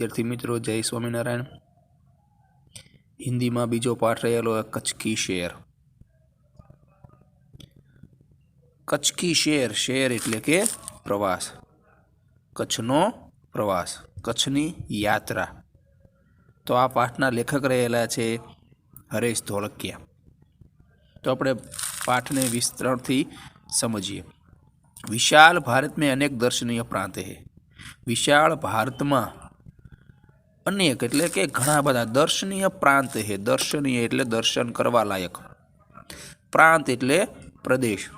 विद्यार्थी मित्रों जय स्वामीनारायण। हिंदी में बीजो पाठ रहेलो कच्छ की शेर। कच्छ की शेर, शेर एटले के प्रवास, कच्छनो प्रवास, कच्छनी यात्रा। तो आ पाठना लेखक रहेला छे हरेश धोलकिया। तो अपने पाठ ने विस्तरण थी समझिए। विशाल भारत में अनेक दर्शनीय प्रांत है। विशाल भारत में अनेक एटले के घणा बधा दर्शनीय प्रांत है। दर्शनीय एटले दर्शन करवा लायक, प्रांत एटले प्रदेश।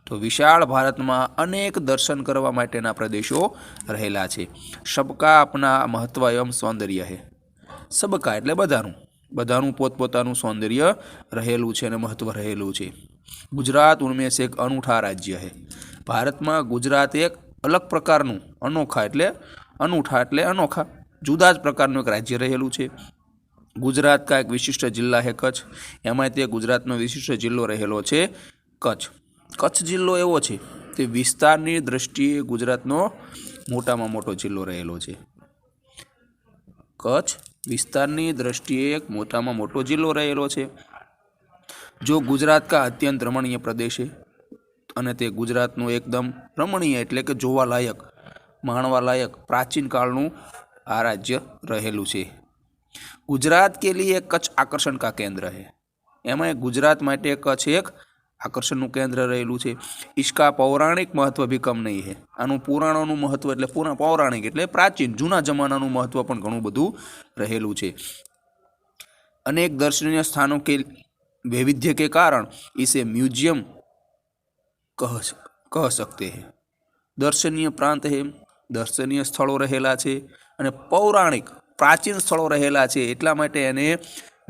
तो विशाल भारत में अनेक दर्शन करवा माटेना प्रदेशों रहेला छे। सबका अपना महत्व एवं सौंदर्य है। सबका एटले बधानुं, बधानुं पोतपोतानुं सौंदर्य रहेलुं छे अने महत्व रहेलुं छे। गुजरात उनमें से एक अनूठा राज्य है। भारत में गुजरात एक अलग प्रकारनुं, अनोखा एटले अनूठा एटले अनोखा, जुदा ज प्रकारनुं एक राज्य रहेलुं छे। गुजरात का एक विशिष्ट जिल्ला है कच्छ। एमां ते गुजरातनो विशिष्ट जिल्लो रहेलो छे कच्छ। कच्छ जिल्लो एवो छे ते विस्तारनी दृष्टिए गुजरातनो मोटामां मोटो जिल्लो रहेलो छे। कच्छ विस्तारनी दृष्टिए एक मोटामां मोटो जिल्लो रहेलो छे, जो गुजरात का अत्यंत रमणीय प्रदेश है। अने ते गुजरातनुं एकदम रमणीय एटले के जोवालायक, माणवालायक प्राचीन कालनुं आ राज्य रहेलुं छे। गुजरात के लिए कच्छ आकर्षण का केंद्र है। एमां गुजरात माटे कच्छ एक आकर्षणनुं केंद्र रहेलुं छे। इसका पौराणिक महत्व भी कम नहीं है। आनुं पुराणोनुं महत्व एटले पौराणिक एटले प्राचीन जूना जमानानुं महत्व पण घणुं बधुं रहेलुं छे। अनेक दर्शनीय स्थानों के वैविध्य के कारण इसे म्यूजियम कह सकते हैं। दर्शनीय प्रांत है, दर्शनीय स्थलों रहेला छे अने पौराणिक प्राचीन स्थलों रहेला छे, एटला माटे एने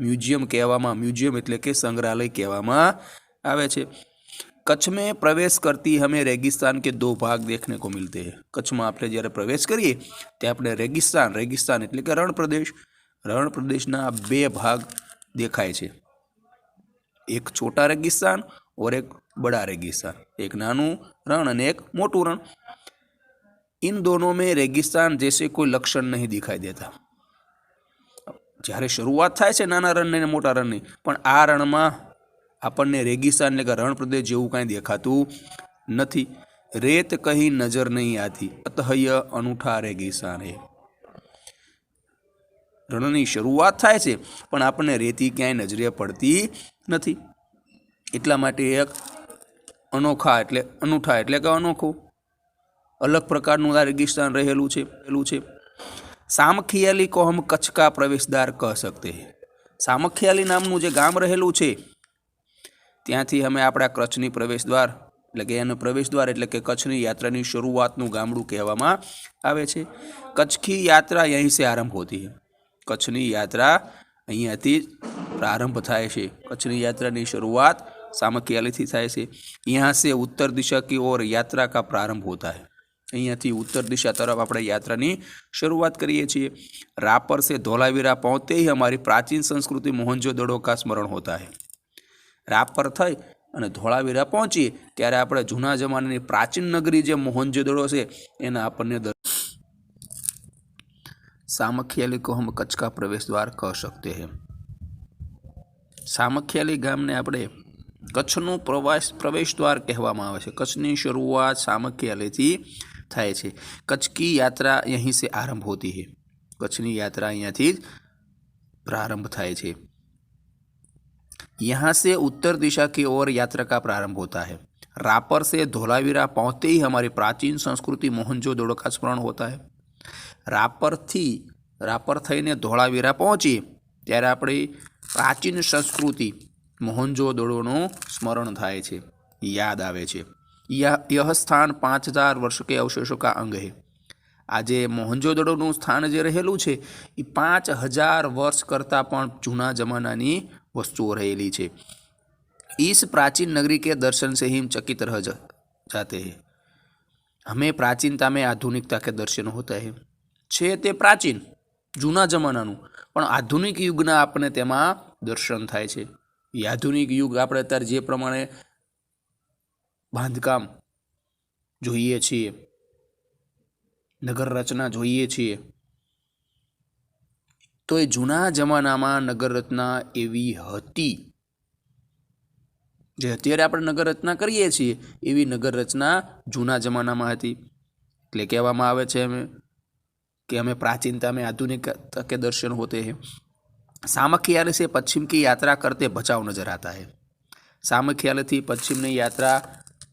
म्यूजियम कहेवामां, म्यूजियम एटले के संग्रहालय कहेवामां आवे छे। कच्छ में प्रवेश करती हमें रेगिस्तान के दो भाग देखने को मिलते हैं। कच्छ में आपणे ज्यारे प्रवेश करीए त्यारे आपणे रेगिस्तान, रेगिस्तान एटले के रण प्रदेश, रण प्रदेशना बे भाग देखाय छे। एक छोटा रेगिस्तान और एक बड़ा रेगिस्तान, एक नानू रण और एक मोटू रण। इन दोनों में रेगिस्तान जैसे कोई लक्षण नहीं दिखाई देता। જ્યારે શરૂઆત થાય છે નાના રણની ને મોટા રણની, પણ આ રણમાં આપણને રેગિસ્તાન એટલે કે રણ પ્રદેશ જેવું કાંઈ દેખાતું નથી। રેત કहीं નજર નહીં આતી, અતહ્ય અનૂઠા રેગિસ્તાન હે। રણની શરૂઆત થાય છે પણ આપણને રેતી ક્યાંય નજરે પડતી નથી। એટલા માટે એક અનોખા એટલે અનૂઠા એટલે કે અનોખું, अलग प्रकारનું આ રેગિસ્તાન રહેલું છે। सामखियाली को हम कच्छ का प्रवेश द्वार कह सकते हैं। सामखियाली नामનું જે ગામ રહેલું છે ત્યાંથી અમે આપણા કચ્છની પ્રવેશ દ્વાર એટલે કે એનું પ્રવેશ દ્વાર એટલે કે કચ્છની યાત્રાની શરૂઆતનું ગામડું કહેવામાં આવે છે। कच्छ की यात्रा यहीं से आरंभ होती है। कच्छनी यात्रा અહીંયાથી प्रारंभ થાય છે। कच्छनी यात्राની શરૂઆત सामखियालीથી થાય છે। यहाँ से उत्तर दिशा की ओर यात्रा का प्रारंभ होता है। અહીંયાથી उत्तर दिशा तरफ આપણે યાત્રાની શરૂઆત કરીએ છીએ। रापर से धोलावीरा पहुँचते ही हमारी प्राचीन संस्कृति मोहनजोदड़ो का स्मरण होता है। रापर થઈ અને ધોળાવીરા પહોંચીએ ત્યારે આપણે જૂના જમાનાની પ્રાચીન નગરી જે મોહનજોદડો છે એના આપણને सामखियाली को हम कच्छ का प्रवेश द्वार कह सकते हैं। सामखियाली ગામને આપણે કચ્છનું પ્રવેશ દ્વાર કહેવામાં આવે છે। કચ્છની શરૂઆત સામખિયાલીથી થાય છે। कच्छ की यात्रा यहीं से आरंभ होती है। कच्छनी यात्रा અહીંયાથી प्रारंभ થાય છે। यहाँ से उत्तर दिशा की ओर यात्रा का प्रारंभ होता है। रापर से धोलावीरा पहुँचते ही हमारी प्राचीन संस्कृति मोहनजोदड़ो का स्मरण होता है। रापर थईने धोलावीरा पहुँचीए त्यारे आपणी प्राचीन संस्कृति मोहनजोदड़ोનું स्मरण थाय छे, याद आवे छे। यह स्थान 5000 वर्ष के अवशेषों का अंग है। આજે મોહનજોદડોનું સ્થાન જે રહેલું છે એ 5000 વર્ષ કરતાં પણ જૂના જમાનાની વસ્તુઓ રહેલી છે। इस प्राचीन नगरी के दर्शन से ही हम चकित रह जाते हैं। हमें प्राचीनता में आधुनिकता के दर्शन होता है। छे ते प्राचीन जूना जमानाનું પણ આધુનિક યુગના આપણને તેમાં દર્શન થાય છે। એ આધુનિક યુગ આપણે અત્યારે જે પ્રમાણે બાંધકામ જોઈએ છીએ, નગર રચના જોઈએ છીએ, તો એ જૂના જમાનામાં નગરરચના એવી હતી, જે અત્યારે આપણે નગરરચના કરીએ છીએ એવી નગરરચના જૂના જમાનામાં હતી। એટલે કહેવામાં આવે છે कि हमें प्राचीनता में आधुनिकता के दर्शन होते हैं। सामख्याल से पश्चिम की यात्रा करते बचाव नजर आता है। सामख्याल थी पश्चिमની યાત્રા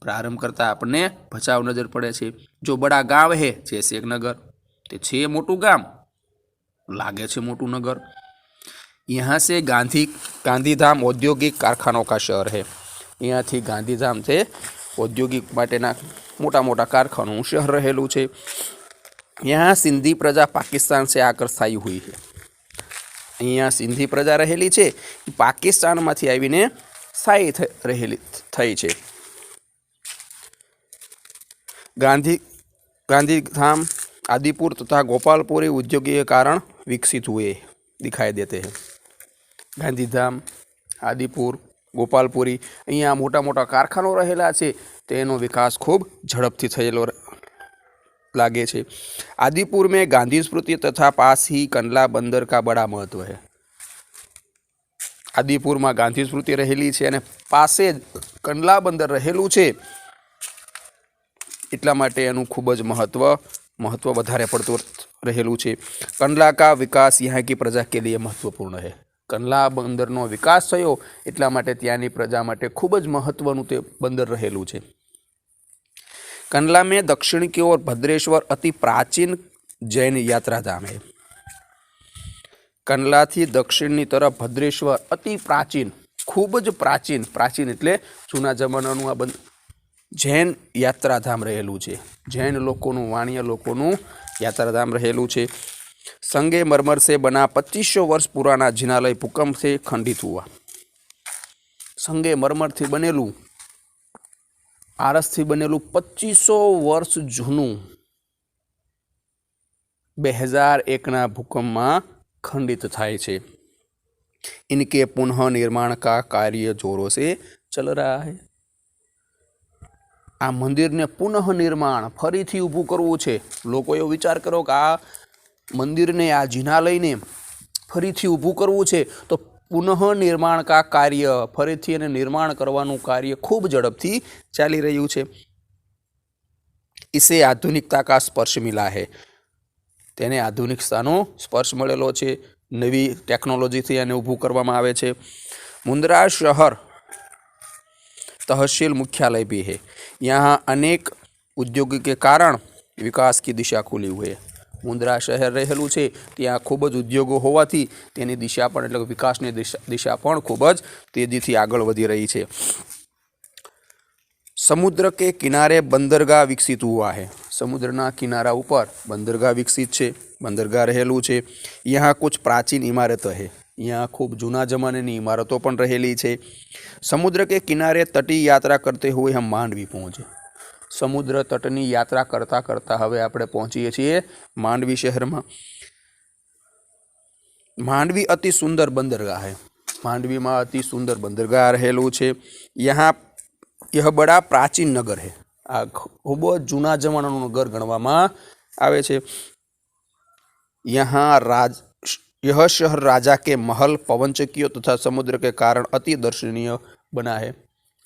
प्रारंभ करता अपने बचाव नजर पड़े છે। जो बड़ा गांव है जैसे एक नगर, ते छे मोटू गाम लागे छे मोटू नगर। यहाँ से गांधीधाम औद्योगिक कारखानों का शहर है। यहाँ थी गांधीधाम से औद्योगिक माटेना मोटा मोटा कारखानों शहर रहेलू छे। यहाँ सिंधी प्रजा पाकिस्तान से आकर स्थायी हुई है। यहाँ सिंधी प्रजा रहेली छे, पाकिस्तान मांथी आवीने स्थायी रहेली थई छे। गांधीधाम आदिपुर तथा गोपालपुरी औद्योगिक कारण विकसित हुए दिखाई देते हैं। गांधीधाम आदिपुर गोपालपुरी अहींया मोटा मोटा कारखानों रहेला छे, तेनो विकास खूब झड़पथी थयेलो लागे छे। आदिपुर में गांधी स्मृति तथा पास ही कंडला बंदर का बड़ा महत्व है। आदिपुर में गांधी स्मृति रहेली छे अने पासे कंडला बंदर रहेलू छे, एटला माटे एनुं खूब ज महत्व वधारे पड़तुं रहेलू छे। कंडला का विकास यहाँ की प्रजा के लिए महत्वपूर्ण है। कंडला बंदरनो विकास थयो एटला माटे त्यानी प्रजा माटे खूब ज महत्वनुं ते बंदर रहेलू छे। कंडला में दक्षिण की ओर भद्रेश्वर अति प्राचीन जैन यात्रा धाम है। कंडला थी दक्षिणनी तरफ भद्रेश्वर अति प्राचीन, खूब ज प्राचीन, प्राचीन एटले जूना जमानानुं आ जैन यात्राधाम रहेलू छे। जैन लोकोनुं, वाणिया लोकोनुं यात्राधाम रहेलू छे। संगे मरमर से बना 2500 वर्ष पुराना जिनालय भूकंप से खंडित हुआ। संगे मरमर थी बनेलू, आरस थी बनेलू 2500 वर्ष जूनू 2001 ना भूकंप में खंडित थाय छे। इनके पुनः निर्माण का कार्य जोरों से चल रहा है। आ मंदिर ने पुनः निर्माण फरीथी ऊभું કરવું છે। લોકો એવો વિચાર કરો કે આ મંદિરને, આ જિનાલયને ફરીથી ઊભું કરવું છે, તો પુનઃ નિર્માણ કા કાર્ય, ફરીથી એને નિર્માણ કરવાનું કાર્ય ખૂબ ઝડપથી ચાલી રહ્યું છે। इसे आधुनिकता का स्पर्श मिला है। તેને આધુનિકતાનો સ્પર્શ મળેલો છે। નવી ટેકનોલોજીથી એને ઊભું કરવામાં આવે છે। मुंद्रा शहर तहसील मुख्यालय भी है। यहाँ अनेक उद्योग के कारण विकास की दिशा खुली हुई है। मुंद्रा शहर रहेलू है, ત્યાં खूब ज उद्योगों होवाथी तेनी दिशा पण એટલે विकासनी दिशा पण खूब ज तेजीथी आगळ वधी रही है। समुद्र के किनारे बंदरगाह विकसित हुआ है। समुद्रना किनारा ऊपर बंदरगाह विकसित है, बंदरगाह रहेलू है। यहाँ कुछ प्राचीन इमारतें है। यहाँ खूब जूना जमानानी इमारतों पण रहेली है। समुद्र के किनारे तटीय यात्रा करते हुए हम मांडवी पहुँचे। समुद्र तटनी यात्रा करता करता हवे आपणे पहोंचीए छीए मांडवी शहर में। मांडवी अति सुंदर बंदरगाह है। मांडवी में अति सुंदर बंदरगाह रहेलू है। यहाँ यह बड़ा प्राचीन नगर है। आ खूब जूना जमानानुं नगर गणवामां आवे छे। यह शहर राजा के महल, पवनचक्कियों तथा समुद्र के कारण अति दर्शनीय बना है।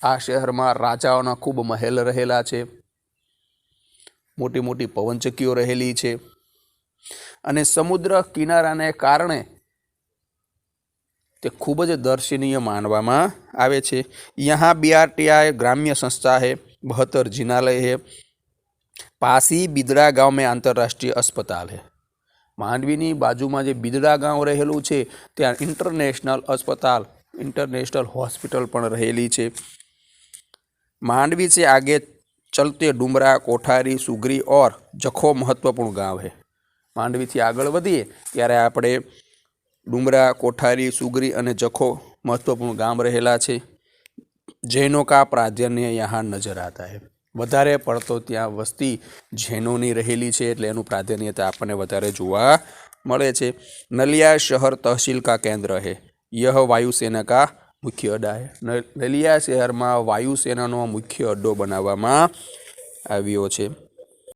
आ शहर में राजाओना खूब महल रहेला छे, मोटी मोटी पवनचक्कीओ रहेली छे अने समुद्र किनाराने कारणे ते खूब ज दर्शनीय मानवामां आवे छे। यहाँ BRTI ग्राम्य संस्था है, 72 जिनालय है। पास ही बिदड़ा गांव में आंतरराष्ट्रीय अस्पताल है। मांडवीनी बाजुमां जे बिदड़ा गांव रहेलू छे त्यां इंटरनेशनल अस्पताल, इंटरनेशनल हॉस्पिटल पण रहेली छे। मांडवी से आगे चलते डुमरा, कोठारी, सुगरी और जखो महत्वपूर्ण गांव है। मांडवी थी आगळ वधीए त्यारे आपणे डुमरा, कोठारी, सुगरी और जखो महत्वपूर्ण गाम रहेला छे। जैनों का प्राधान्य यहाँ नजर आता है। वधारे पड़तो त्यां वस्ती जैनोनी रहेली छे एटले एनुं प्राधान्यता आपणे वधारे जोवा मळे छे। नलिया शहर तहसील का केंद्र है। यह वायुसेना का मुख्य अड्डा है। नलिया शहर में वायुसेनानो मुख्य अड्डो बनाववामां आव्यो छे।